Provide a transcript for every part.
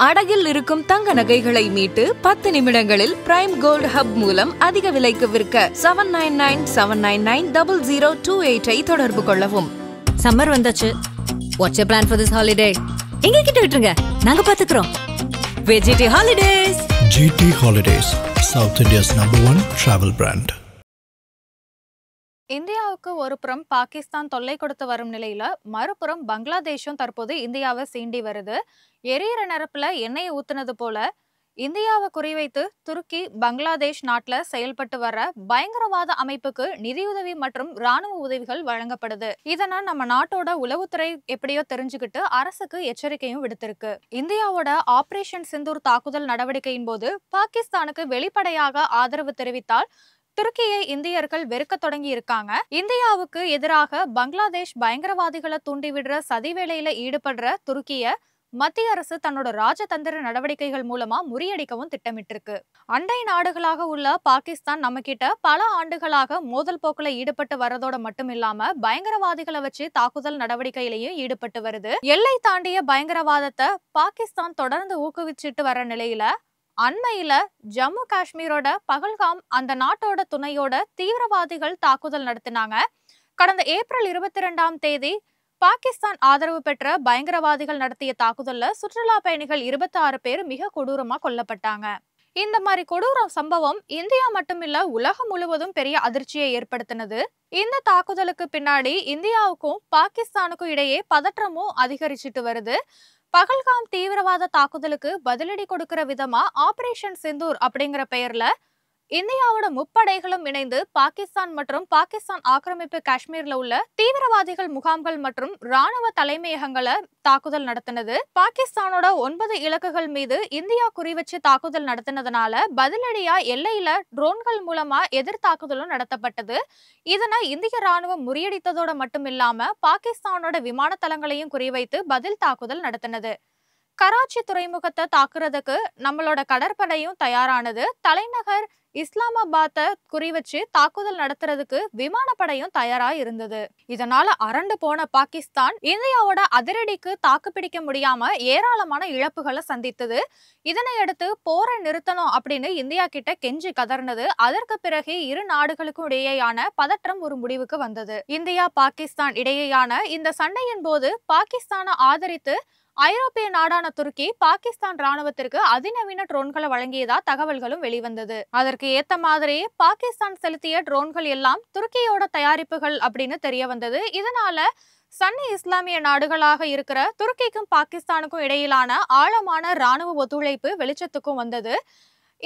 அடகில் இருக்கும் தங்க நகைகளை மீட்டு 10 நிமிடங்களில் பிரைம் கோல்ட் ஹப் மூலம் அதிக விலைக்கு விற்க 7997990028 தொடர்பு கொள்ளவும். சம்மர் வந்தாச்சு. What's your plan for this holiday? எங்க கிட்ட விட்டுருங்க, நாங்க பாத்துக்கிறோம். GT Holidays. GT Holidays, South India's #1 travel brand. இந்தியாவுக்கு ஒரு புறம் பாகிஸ்தான் தொல்லை கொடுத்து வரும் நிலையில மறுபுறம் பங்களாதேஷும் தற்போது இந்தியாவை சீண்டி வருது. எரியிற நெருப்புல எண்ணெயை ஊத்துனது போல இந்தியாவை குறிவைத்து துருக்கி பங்களாதேஷ் நாட்டுல செயல்பட்டு வர்ற பயங்கரவாத அமைப்புக்கு நிதியுதவி மற்றும் ராணுவ உதவிகள் வழங்கப்படுது. இதனால் நம்ம நாட்டோட உளவுத்துறை எப்படியோ தெரிஞ்சுக்கிட்டு அரசுக்கு எச்சரிக்கையும் விடுத்திருக்கு. இந்தியாவோட ஆபரேஷன் சிந்தூர் தாக்குதல் நடவடிக்கையின் போது பாகிஸ்தானுக்கு வெளிப்படையாக ஆதரவு தெரிவித்தால் துருக்கியை இந்தியர்கள் வெறுக்க தொடங்கி இருக்காங்க. இந்தியாவுக்கு எதிராக பங்களாதேஷ் பயங்கரவாதிகளை தூண்டிவிடுற சதி வேளையில ஈடுபடுற துருக்கிய மத்திய அரசு தன்னோட ராஜதந்திர நடவடிக்கைகள் மூலமா முறியடிக்கவும் திட்டமிட்டிருக்கு. அண்டை நாடுகளாக உள்ள பாகிஸ்தான் நம்ம கிட்ட பல ஆண்டுகளாக மோதல் போக்குல ஈடுபட்டு வரதோட மட்டும் இல்லாம பயங்கரவாதிகளை வச்சு தாக்குதல் நடவடிக்கையிலையும் ஈடுபட்டு வருது. எல்லை தாண்டிய பயங்கரவாதத்தை பாகிஸ்தான் தொடர்ந்து ஊக்குவிச்சுட்டு வர நிலையில அண்மையில ஜம்மு காஷ்மீரோட பகல்காம் அந்த நாட்டோட துணையோட தீவிரவாதிகள் தாக்குதல் நடத்தினாங்க. கடந்த ஏப்ரல் 22ஆம் தேதி பாகிஸ்தான் ஆதரவு பெற்ற பயங்கரவாதிகள் நடத்திய தாக்குதல்ல சுற்றுலா பயணிகள் 26 பேர் மிக கொடூரமா கொல்லப்பட்டாங்க. இந்த மாதிரி கொடூர சம்பவம் இந்தியா மட்டுமில்ல உலகம் முழுவதும் பெரிய அதிர்ச்சியை ஏற்படுத்தினது. இந்த தாக்குதலுக்கு பின்னாடி இந்தியாவுக்கும் பாகிஸ்தானுக்கும் இடையே பதற்றமும் அதிகரிச்சுட்டு வருது. பகல்காம் தீவிரவாத தாக்குதலுக்கு பதிலடி கொடுக்கிற விதமா ஆபரேஷன் சிந்தூர் அப்படிங்கிற பெயர்ல இந்தியாவோட முப்படைகளும் இணைந்து பாகிஸ்தான் மற்றும் பாகிஸ்தான் ஆக்கிரமிப்பு காஷ்மீர்ல உள்ள தீவிரவாதிகள் முகாம்கள் மற்றும் ராணுவ தலைமையகங்களை தாக்குதல் நடத்தினது. பாகிஸ்தானோட 9 இலக்குகள் மீது இந்தியா குறிவச்சு தாக்குதல் நடத்தினதுனால பதிலடியா எல்லையில ட்ரோன்கள் மூலமா எதிர் தாக்குதலும் நடத்தப்பட்டது. இதனை இந்திய ராணுவம் முறியடித்ததோட மட்டும் இல்லாம பாகிஸ்தானோட விமான தளங்களையும் குறிவைத்து பதில் தாக்குதல் நடத்தினது. கராச்சி துறைமுகத்தை தாக்குறதுக்கு நம்மளோட கடற்படையும் தயாரானது. தலைநகர் இஸ்லாமாபாத்தை குறிவச்சு தாக்குதல் நடத்துறதுக்கு விமானப்படையும் தயாரா இருந்தது. இதனால அரண்டு போன பாகிஸ்தான் இந்தியாவோட அதிரடிக்கு தாக்குப்பிடிக்க முடியாம ஏராளமான இழப்புகளை சந்தித்தது. இதனையடுத்து போரை நிறுத்தணும் அப்படின்னு இந்தியா கிட்ட கெஞ்சி கதர்னது. அதற்கு பிறகு இரு நாடுகளுக்கும் இடையேயான பதற்றம் ஒரு முடிவுக்கு வந்தது. இந்தியா பாகிஸ்தான் இடையேயான இந்த சண்டையின் போது பாகிஸ்தானை ஆதரித்து ஐரோப்பிய நாடான துருக்கி பாகிஸ்தான் ராணுவத்திற்கு அதிநவீன ட்ரோன்களை வழங்கியதா தகவல்களும் வெளிவந்தது. அதற்கு ஏத்த மாதிரி பாகிஸ்தான் செலுத்திய ட்ரோன்கள் எல்லாம் துருக்கியோட தயாரிப்புகள் அப்படின்னு தெரிய வந்தது. இதனால சன்னி இஸ்லாமிய நாடுகளாக இருக்கிற துருக்கிக்கும் பாகிஸ்தானுக்கும் இடையிலான ஆழமான ராணுவ ஒத்துழைப்பு வெளிச்சத்துக்கும் வந்தது.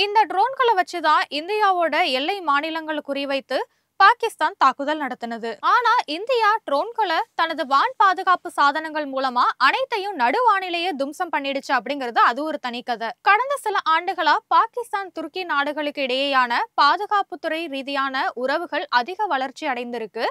இந்த ட்ரோன்களை வச்சுதான் இந்தியாவோட எல்லை மாநிலங்களை குறிவைத்து பாகிஸ்தான் தாக்குதல் நடத்தினது. ஆனா இந்தியா ட்ரோன்களை தனது வான் பாதுகாப்பு சாதனங்கள் மூலமா அனைத்தையும் நடுவானிலேயே தும்சம் பண்ணிடுச்சு அப்படிங்கிறது அது ஒரு தனி கதை. கடந்த சில ஆண்டுகளா பாகிஸ்தான் துருக்கி நாடுகளுக்கு இடையேயான பாதுகாப்புத்துறை ரீதியான உறவுகள் அதிக வளர்ச்சி அடைந்திருக்கு.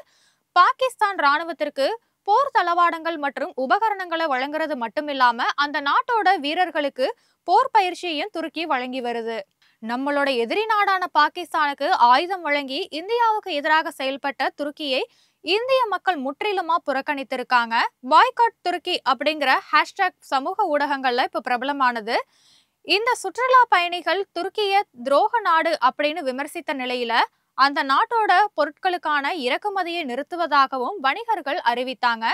பாகிஸ்தான் ராணுவத்திற்கு போர் தளவாடங்கள் மற்றும் உபகரணங்களை வழங்குறது மட்டுமில்லாம அந்த நாட்டோட வீரர்களுக்கு போர் பயிற்சியையும் துருக்கி வழங்கி வருது. நம்மளோட எதிரி நாடான பாகிஸ்தானுக்கு ஆயுதம் வழங்கி இந்தியாவுக்கு எதிராக செயல்பட்ட துருக்கியை இந்திய மக்கள் முற்றிலுமா புறக்கணித்திருக்காங்க. பாய்காட் துருக்கி அப்படிங்கிற ஹேஷ்டாக் சமூக ஊடகங்கள்ல இப்ப பிரபலமானது. இந்த சுற்றுலா பயணிகள் துருக்கிய துரோக நாடு அப்படின்னு விமர்சித்த நிலையில அந்த நாட்டோட பொருட்களுக்கான இறக்குமதியை நிறுத்துவதாகவும் வணிகர்கள் அறிவித்தாங்க.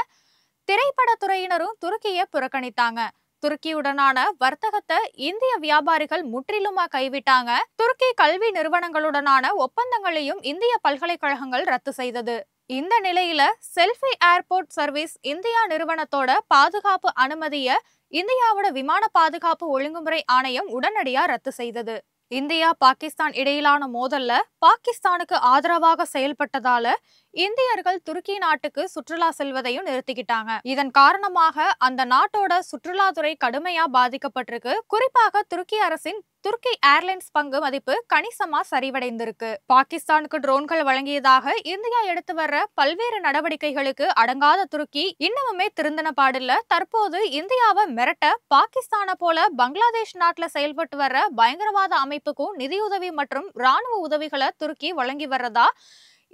திரைப்படத்துறையினரும் துருக்கியை புறக்கணித்தாங்க. துருக்கியுடனான வர்த்தகத்தை இந்திய வியாபாரிகள் முற்றிலுமா கைவிட்டாங்க. துருக்கி கல்வி நிறுவனங்களுடனான ஒப்பந்தங்களையும் இந்திய பல்கலைக்கழகங்கள் ரத்து செய்தது. இந்த நிலையில செல்ஃபி ஏர்போர்ட் சர்வீஸ் இந்தியா நிறுவனத்தோட பாதுகாப்பு அனுமதிய இந்தியாவோட விமான பாதுகாப்பு ஒழுங்குமுறை ஆணையம் உடனடியா ரத்து செய்தது. இந்தியா பாகிஸ்தான் இடையிலான மோதல்ல பாகிஸ்தானுக்கு ஆதரவாக செயல்பட்டதால இந்தியர்கள் துருக்கி நாட்டுக்கு சுற்றுலா செல்வதையும் நிறுத்திக்கிட்டாங்க. இதன் காரணமாக அந்த நாட்டோட சுற்றுலாத்துறை கடுமையா பாதிக்கப்பட்டிருக்கு. குறிப்பாக துருக்கி அரசின் துருக்கி ஏர்லைன்ஸ் பங்கு மதிப்பு கணிசமா சரிவடைந்திருக்கு. பாகிஸ்தானுக்கு ட்ரோன்கள் வழங்கியதாக இந்தியா எடுத்து வர்ற பல்வேறு நடவடிக்கைகளுக்கு அடங்காத துருக்கி இன்னமுமே திருந்தின பாடில்ல. தற்போது இந்தியாவை மிரட்ட பாகிஸ்தானை போல பங்களாதேஷ் நாட்டுல செயல்பட்டு வர்ற பயங்கரவாத அமைப்புக்கும் நிதியுதவி மற்றும் ராணுவ உதவிகளை துருக்கி வழங்கி வர்றதா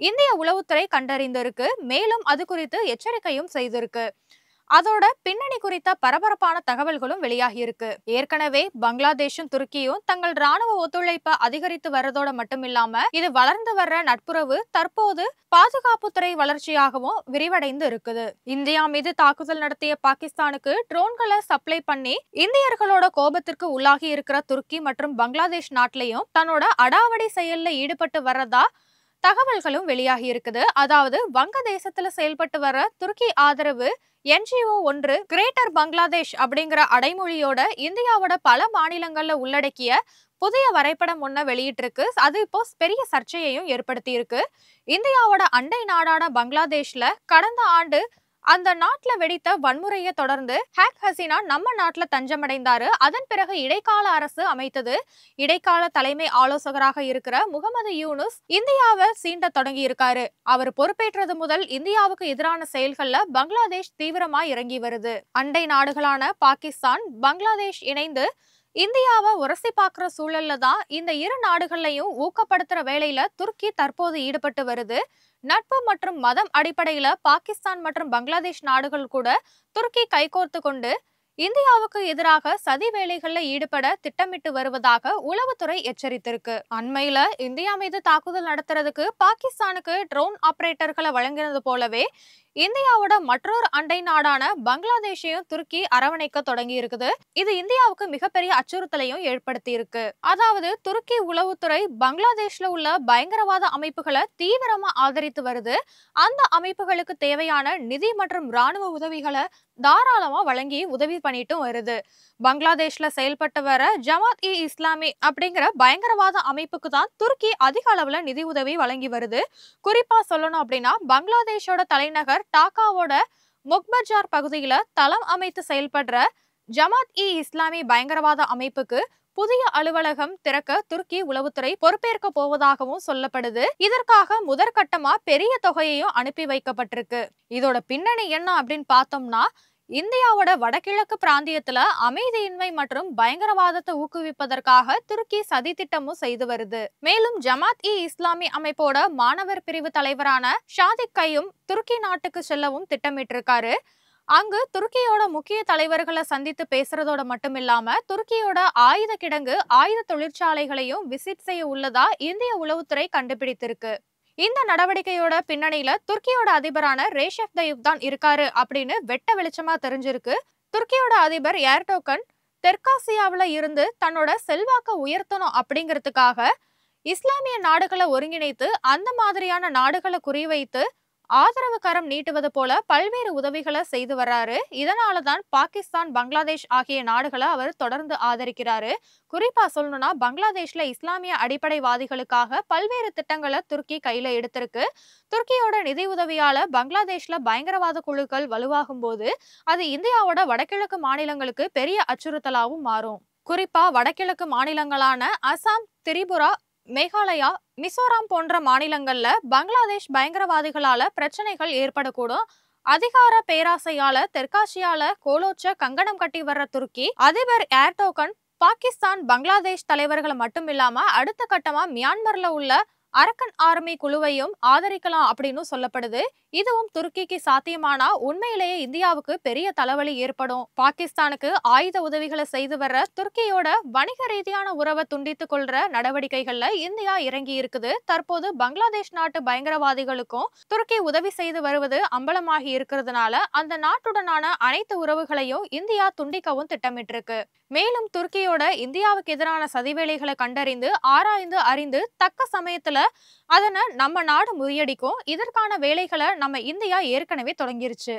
இந்திய உளவுத்துறை கண்டறிந்திருக்கு. மேலும் அது குறித்து எச்சரிக்கையும் செய்திருக்கு. அதோட பின்னணி குறித்த பரபரப்பான தகவல்களும் வெளியாகி இருக்கு. ஏற்கனவே பங்களாதேஷும் துருக்கியும் தங்கள் ராணுவ ஒத்துழைப்பை அதிகரித்து வர்றதோட மட்டுமில்லாம இது வளர்ந்து வர்ற நட்புறவு தற்போது பாதுகாப்புத்துறை வளர்ச்சியாகவும் விரிவடைந்து இருக்குது. இந்தியா மீது தாக்குதல் நடத்திய பாகிஸ்தானுக்கு ட்ரோன்களை சப்ளை பண்ணி இந்தியர்களோட கோபத்திற்கு உள்ளாகி இருக்கிற துருக்கி மற்றும் பங்களாதேஷ் நாட்டிலையும் தன்னோட அடாவடி செயல்ல ஈடுபட்டு வர்றதா தகவல்களும் வெளியாகி இருக்குது. அதாவது வங்கதேசத்துல செயல்பட்டு வர துருக்கி ஆதரவு NGO ஒன்று கிரேட்டர் பங்களாதேஷ் அப்படிங்கிற அடைமொழியோட இந்தியாவோட பல மாநிலங்கள்ல உள்ளடக்கிய புதிய வரைபடம் ஒன்ன வெளியிட்டிருக்கு. அது இப்போ பெரிய சர்ச்சையையும் ஏற்படுத்தி இருக்கு. இந்தியாவோட அண்டை நாடான பங்களாதேஷ்ல கடந்த ஆண்டு அந்த நாட்டுல வெடித்த வன்முறையை தொடர்ந்து ஷேக் ஹசீனா நம்ம நாட்டுல தஞ்சமடைந்தாரு. அதன் பிறகு இடைக்கால அரசு அமைத்தது. இடைக்கால தலைமை ஆலோசகராக இருக்கிற முகமது யூனுஸ் இந்தியாவை சீண்ட தொடங்கி இருக்காரு. அவர் பொறுப்பேற்றது முதல் இந்தியாவுக்கு எதிரான செயல்கள்ல பங்களாதேஷ் தீவிரமா இறங்கி வருது. அண்டை நாடுகளான பாகிஸ்தான், பங்களாதேஷ் இணைந்து இந்தியாவை உரசி பார்க்கிற சூழல்ல தான் இந்த இரு நாடுகளையும் ஊக்கப்படுத்துற வேலையில துருக்கி தற்போது ஈடுபட்டு வருது. நட்பு மற்றும் மதம் அடிப்படையில பாகிஸ்தான் மற்றும் பங்களாதேஷ் நாடுகள் கூட துருக்கி கைகோர்த்து கொண்டு இந்தியாவுக்கு எதிராக சதி வேலைகள்ல ஈடுபட திட்டமிட்டு வருவதாக உளவுத்துறை எச்சரித்திருக்கு. அண்மையில இந்தியா மீது தாக்குதல் நடத்துறதுக்கு பாகிஸ்தானுக்கு ட்ரோன் ஆபரேட்டர்களை வழங்கினது போலவே இந்தியாவோட மற்றொரு அண்டை நாடான பங்களாதேஷையும் துருக்கி அரவணைக்க தொடங்கி இருக்குது. இது இந்தியாவுக்கு மிகப்பெரிய அச்சுறுத்தலையும் ஏற்படுத்தி இருக்கு. அதாவது துருக்கி உளவுத்துறை பங்களாதேஷ்ல உள்ள பயங்கரவாத அமைப்புகளை தீவிரமா ஆதரித்து வருது. அந்த அமைப்புகளுக்கு தேவையான நிதி மற்றும் ராணுவ உதவிகளை தாராளமா வழங்கி உதவி பண்ணிட்டும் வருது. பங்களாதேஷ்ல செயல்பட்டு வர ஜமாத் இ இஸ்லாமி அப்படிங்கிற பயங்கரவாத அமைப்புக்கு தான் துருக்கி அதிக அளவுல நிதி உதவி வழங்கி வருது. குறிப்பா சொல்லணும் அப்படின்னா பங்களாதேஷோட தலைநகர் டாக்காவோட முக்பஜார் பகுதியில தளம் அமைத்து செயல்படுற ஜமாத் இ இஸ்லாமி பயங்கரவாத அமைப்புக்கு புதிய அலுவலகம் திறக்க துருக்கி உளவுத்துறை பொறுப்பேற்க போவதாகவும் சொல்லப்படுது. இதற்காக முதற்கட்டமா பெரிய தொகையையும் அனுப்பி வைக்கப்பட்டிருக்கு. இதோட பின்னணி என்ன அப்படின்னு பார்த்தோம்னா இந்தியாவோட வடகிழக்கு பிராந்தியத்துல அமைதியின்மை மற்றும் பயங்கரவாதத்தை ஊக்குவிப்பதற்காக துருக்கி சதி திட்டமும் செய்து வருது. மேலும் ஜமாத் இ இஸ்லாமி அமைப்போட மாணவர் பிரிவு தலைவரான ஷாதிக் கையும் துருக்கி நாட்டுக்கு செல்லவும் திட்டமிட்டிருக்காரு. அங்கு துருக்கியோட முக்கிய தலைவர்களை சந்தித்து பேசுறதோட மட்டும் இல்லாம துருக்கியோட ஆயுத கிடங்கு, ஆயுத தொழிற்சாலைகளையும் விசிட் செய்ய உள்ளதா இந்திய உளவுத்துறை கண்டுபிடித்திருக்கு. இந்த நடவடிக்கையோட பின்னணியில துருக்கியோட அதிபரான ரேஷப் தய்யிப் தான் இருக்காரு அப்படின்னு வெட்ட வெளிச்சமா தெரிஞ்சிருக்கு. துருக்கியோட அதிபர் ஏர்டோகன் தெற்காசியாவில இருந்து தன்னோட செல்வாக்க உயர்த்தணும் அப்படிங்கிறதுக்காக இஸ்லாமிய நாடுகளை ஒருங்கிணைத்து அந்த மாதிரியான நாடுகளை குறிவைத்து ஆதரவு கரம் நீட்டுவது போல பல்வேறு உதவிகளை செய்து வர்றாரு. இதனாலதான் பாகிஸ்தான், பங்களாதேஷ் ஆகிய நாடுகளை அவர் தொடர்ந்து ஆதரிக்கிறாரு. குறிப்பா சொல்லணும்னா பங்களாதேஷ்ல இஸ்லாமிய அடிப்படைவாதிகளுக்காக பல்வேறு திட்டங்களை துருக்கி கையில எடுத்திருக்கு. துருக்கியோட நிதி உதவியால பங்களாதேஷ்ல பயங்கரவாத குழுக்கள் வலுவாகும் போது அது இந்தியாவோட வடகிழக்கு மாநிலங்களுக்கு பெரிய அச்சுறுத்தலாகவும் மாறும். குறிப்பா வடகிழக்கு மாநிலங்களான அசாம், திரிபுரா, மேகாலயா, மிசோராம் போன்ற மாநிலங்கள்ல பங்களாதேஷ் பயங்கரவாதிகளால பிரச்சனைகள் ஏற்படக்கூடும். அதிகார பேராசையால தெற்காசியால கோலோச்ச கங்கணம் கட்டி வர்ற துருக்கி அதிபர் ஏர்டோகன் பாகிஸ்தான், பங்களாதேஷ் தலைவர்களை மட்டும் இல்லாம அடுத்த கட்டமா மியான்மர்ல உள்ள அரக்கன் ஆர்மி குழுவையும் ஆதரிக்கலாம் அப்படின்னு சொல்லப்படுது. இதுவும் துருக்கிக்கு சாத்தியமானா உண்மையிலேயே இந்தியாவுக்கு பெரிய தலைவலி ஏற்படும். பாகிஸ்தானுக்கு ஆயுத உதவிகளை செய்து வர்ற துருக்கியோட வணிக ரீதியான உறவை துண்டித்துக் கொள்ற நடவடிக்கைகள்ல இந்தியா இறங்கி இருக்குது. தற்போது பங்களாதேஷ் நாட்டு பயங்கரவாதிகளுக்கும் துருக்கி உதவி செய்து வருவது அம்பலமாகி இருக்கிறதுனால அந்த நாட்டுடனான அனைத்து உறவுகளையும் இந்தியா துண்டிக்கவும் திட்டமிட்டிருக்கு. மேலும் துருக்கியோட இந்தியாவுக்கு எதிரான சதிவேலைகளை கண்டறிந்து ஆராய்ந்து அறிந்து தக்க சமயத்துல அதனை நம்ம நாடு முறியடிக்கும். இதற்கான வேலைகளை நம்ம இந்தியா ஏற்கனவே தொடங்கிருச்சு.